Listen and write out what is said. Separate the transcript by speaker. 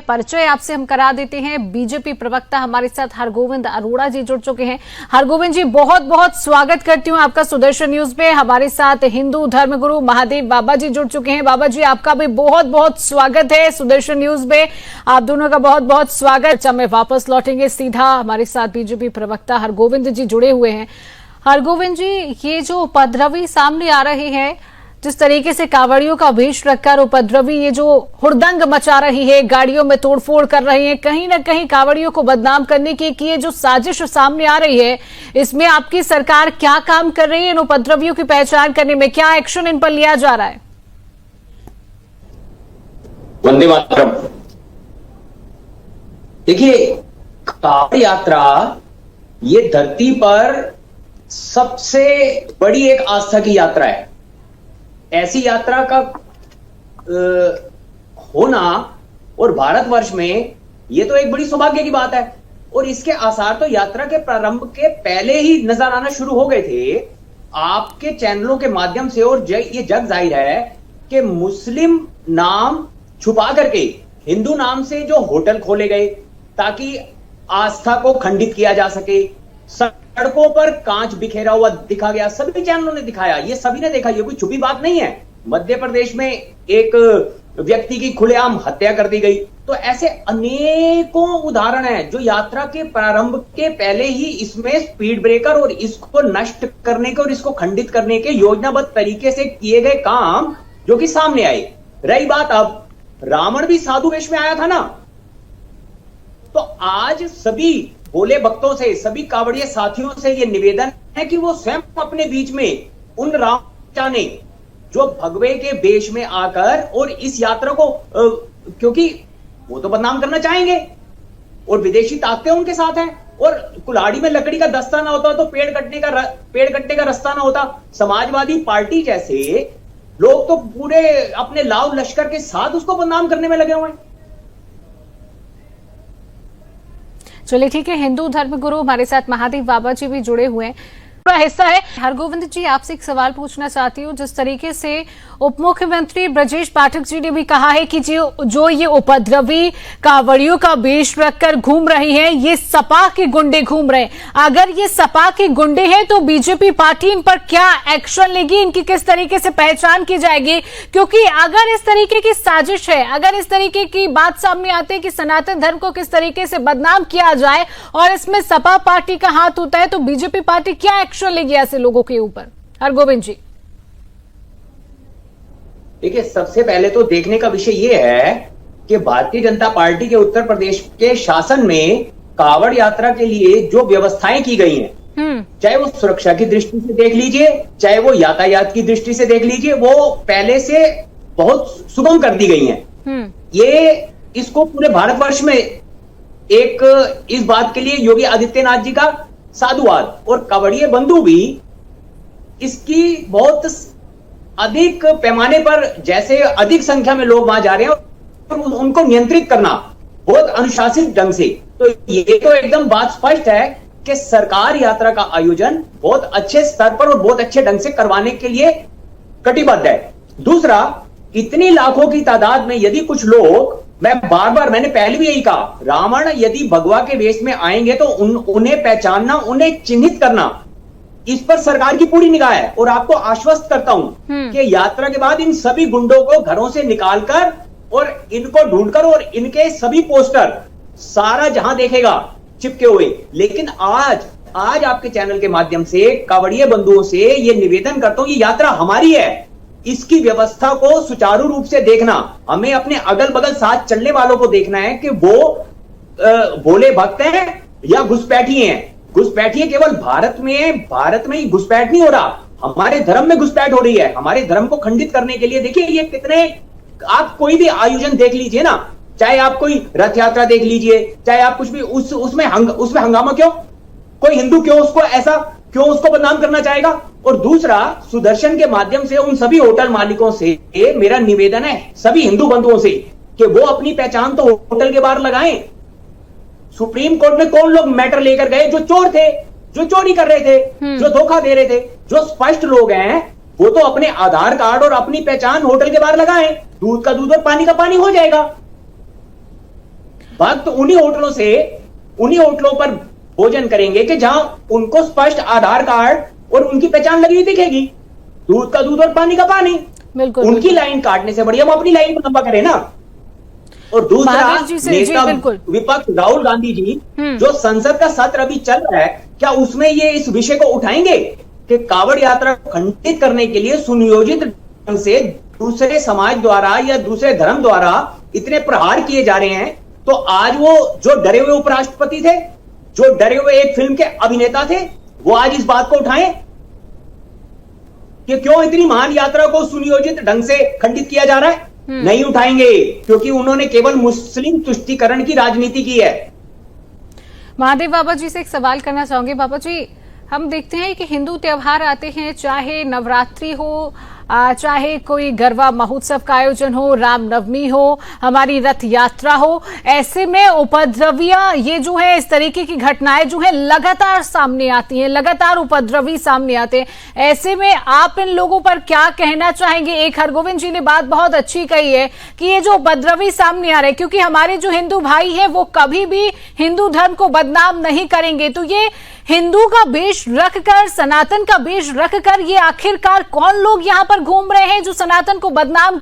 Speaker 1: परिचय आपसे हम करा देते हैं। बीजेपी प्रवक्ता हमारे साथ हरगोविंद अरोड़ा जी जुड़ चुके हैं। हरगोविंद जी, बहुत बहुत स्वागत करती हूं आपका सुदर्शन न्यूज पे। हमारे साथ हिंदू धर्मगुरु महादेव बाबा जी जुड़ चुके हैं। बाबा जी, आपका भी बहुत बहुत स्वागत है सुदर्शन न्यूज में। आप दोनों का बहुत बहुत स्वागत। अच्छा, मैं वापस लौटेंगे सीधा। हमारे साथ बीजेपी प्रवक्ता हरगोविंद जी जुड़े हुए हैं। हरगोविंद जी, ये जो उपद्रवी सामने आ रहे हैं, जिस तरीके से कांवड़ियों का वेश रखकर उपद्रवी ये जो हुड़दंग मचा रही है, गाड़ियों में तोड़फोड़ कर रहे हैं, कहीं ना कहीं कांवड़ियों को बदनाम करने की ये जो साजिश सामने आ रही है, इसमें आपकी सरकार क्या काम कर रही है? इन उपद्रवियों की पहचान करने में क्या एक्शन इन पर लिया जा रहा है?
Speaker 2: वंदे मातरम। देखिए, कांवड़ यात्रा ये धरती पर सबसे बड़ी एक आस्था की यात्रा है। ऐसी यात्रा का होना और भारतवर्ष में ये तो एक बड़ी सौभाग्य की बात है। और इसके आसार तो यात्रा के प्रारंभ के पहले ही नजर आना शुरू हो गए थे आपके चैनलों के माध्यम से। और ये जग जाहिर है कि मुस्लिम नाम छुपा करके हिंदू नाम से जो होटल खोले गए ताकि आस्था को खंडित किया जा सके, सड़कों पर कांच बिखेरा हुआ दिखा गया, सभी चैनलों ने दिखाया, ये सभी ने देखा, ये कोई छुपी बात नहीं है। मध्य प्रदेश में एक व्यक्ति की खुलेआम हत्या कर दी गई। तो ऐसे अनेकों उदाहरण हैं जो यात्रा के प्रारंभ के पहले ही इसमें स्पीड ब्रेकर और इसको नष्ट करने के और इसको खंडित करने के योजनाबद्ध तरीके से किए गए काम जो कि सामने आए। रही बात, अब रावण भी साधु वेश में आया था ना, तो आज सभी भोले भक्तों से, सभी कांवड़िए साथियों से यह निवेदन है कि वो स्वयं अपने बीच में उन राम ने जो भगवे के वेश में आकर और इस यात्रा को क्योंकि वो तो बदनाम करना चाहेंगे और विदेशी ताकतें उनके साथ हैं, और कुल्हाड़ी में लकड़ी का दस्ता ना होता तो पेड़ कटने का रास्ता ना होता। समाजवादी पार्टी जैसे लोग तो पूरे अपने लाव लश्कर के साथ उसको बदनाम करने में लगे हुए हैं।
Speaker 1: चलिए ठीक है, हिंदू धर्मगुरु हमारे साथ महादेव बाबा जी भी जुड़े हुए हैं, हिस्सा है। हरगोविंद जी, आपसे एक सवाल पूछना चाहती हूँ। जिस तरीके से उप मुख्यमंत्री ब्रजेश पाठक जी ने भी कहा है कि जो ये उपद्रवी कांवड़ियों का वेश रखकर घूम रहे हैं, ये सपा के गुंडे घूम रहे हैं। अगर ये सपा के गुंडे हैं तो बीजेपी पार्टी इन पर क्या एक्शन लेगी? इनकी किस तरीके से पहचान की जाएगी? क्योंकि अगर इस तरीके की साजिश है, अगर इस तरीके की बात सामने आती है कि सनातन धर्म को किस तरीके से बदनाम किया जाए और इसमें सपा पार्टी का हाथ होता है, तो बीजेपी पार्टी क्या एक्शन लेगी ऐसे लोगों के ऊपर? हरगोविंद जी,
Speaker 2: देखिए, सबसे पहले तो देखने का विषय यह है कि भारतीय जनता पार्टी के उत्तर प्रदेश के शासन में कांवड़ यात्रा के लिए जो व्यवस्थाएं की गई हैं, चाहे वो सुरक्षा की दृष्टि से देख लीजिए, चाहे वो यातायात की दृष्टि से देख लीजिए, वो पहले से बहुत सुगम कर दी गई हैं। ये इसको पूरे भारतवर्ष में एक इस बात के लिए योगी आदित्यनाथ जी का साधुवाद, और कांवड़िए बंधु भी इसकी बहुत अधिक पैमाने पर, जैसे अधिक संख्या में लोग वहां जा रहे हैं, उनको नियंत्रित करना बहुत अनुशासित ढंग से। तो ये तो एकदम बात स्पष्ट है कि सरकार यात्रा का आयोजन बहुत अच्छे स्तर पर और बहुत अच्छे ढंग से करवाने के लिए कटिबद्ध है। दूसरा, इतनी लाखों की तादाद में यदि कुछ लोग, मैंने पहले भी यही कहा, रावण यदि भगवा के वेश में आएंगे तो उन्हें पहचानना, उन्हें चिन्हित करना, इस पर सरकार की पूरी निगाह है। और आपको आश्वस्त करता हूं कि यात्रा के बाद इन सभी गुंडों को घरों से निकालकर और इनको ढूंढकर और इनके सभी पोस्टर सारा जहां देखेगा चिपके हुए। लेकिन आज आपके चैनल के माध्यम से कांवड़िए बंधुओं से यह निवेदन करता हूं, ये यात्रा हमारी है, इसकी व्यवस्था को सुचारू रूप से देखना। हमें अपने अगल बगल साथ चलने वालों को देखना है कि वो भोले भक्त हैं या घुसपैठी हैं। घुसपैठी केवल भारत में ही घुसपैठ नहीं हो रहा, हमारे धर्म में घुसपैठ हो रही है। हमारे धर्म को खंडित करने के लिए देखिए ये कितने, आप कोई भी आयोजन देख लीजिए ना, चाहे आप कोई रथ यात्रा देख लीजिए, चाहे आप कुछ भी, उसमें हंगामा क्यों? कोई हिंदू क्यों उसको बदनाम करना चाहेगा? और दूसरा, सुदर्शन के माध्यम से उन सभी होटल मालिकों से मेरा निवेदन है, सभी हिंदू बंधुओं से, कि वो अपनी पहचान तो होटल के बाहर लगाएं। सुप्रीम कोर्ट में कौन लोग मैटर लेकर गए? जो चोर थे, जो चोरी कर रहे थे, जो धोखा दे रहे थे, जो स्पष्ट लोग हैं, वो तो अपने आधार कार्ड और अपनी पहचान होटल के बाहर लगाएं। दूध का दूध और पानी का पानी हो जाएगा। भक्त उन्हीं होटलों पर भोजन करेंगे कि जहां उनको स्पष्ट आधार कार्ड और उनकी पहचान लगी हुई दिखेगी। दूध का दूध और पानी का पानी।
Speaker 1: बिल्कुल,
Speaker 2: उनकी
Speaker 1: बिल्कुल।
Speaker 2: लाइन काटने से बढ़िया हम अपनी लाइन को लंबा करें ना। और दूसरा, नेता विपक्ष राहुल गांधी जी जो संसद का सत्र अभी चल रहा है, क्या उसमें ये इस विषय को उठाएंगे कि कावड़ यात्रा को खंडित करने के लिए सुनियोजित ढंग से दूसरे समाज द्वारा या दूसरे धर्म द्वारा इतने प्रहार किए जा रहे हैं, तो आज वो जो डरे हुए उपराष्ट्रपति थे, जो डरे हुए एक फिल्म के अभिनेता थे, वो आज इस बात को उठाएं कि क्यों इतनी महान यात्रा को सुनियोजित ढंग से खंडित किया जा रहा है? नहीं उठाएंगे, क्योंकि उन्होंने केवल मुस्लिम तुष्टीकरण की राजनीति की है।
Speaker 1: महादेव बाबा जी से एक सवाल करना चाहूंगे। बाबा जी, हम देखते हैं कि हिंदू त्योहार आते हैं, चाहे नवरात्रि हो, चाहे कोई गरबा महोत्सव का आयोजन हो, रामनवमी हो, हमारी रथ यात्रा हो, ऐसे में उपद्रवियां ये जो है, इस तरीके की घटनाएं जो है लगातार सामने आती हैं, लगातार उपद्रवी सामने आते हैं। ऐसे में आप इन लोगों पर क्या कहना चाहेंगे? एक हरगोविंद जी ने बात बहुत अच्छी कही है कि ये जो उपद्रवी सामने आ रहे हैं, क्योंकि हमारे जो हिंदू भाई हैं वो कभी भी हिंदू धर्म को बदनाम नहीं करेंगे, तो ये हिंदू का वेश रखकर, सनातन का वेश रखकर ये आखिरकार कौन लोग यहाँ पर घूम रहे हैं जो सनातन को बदनाम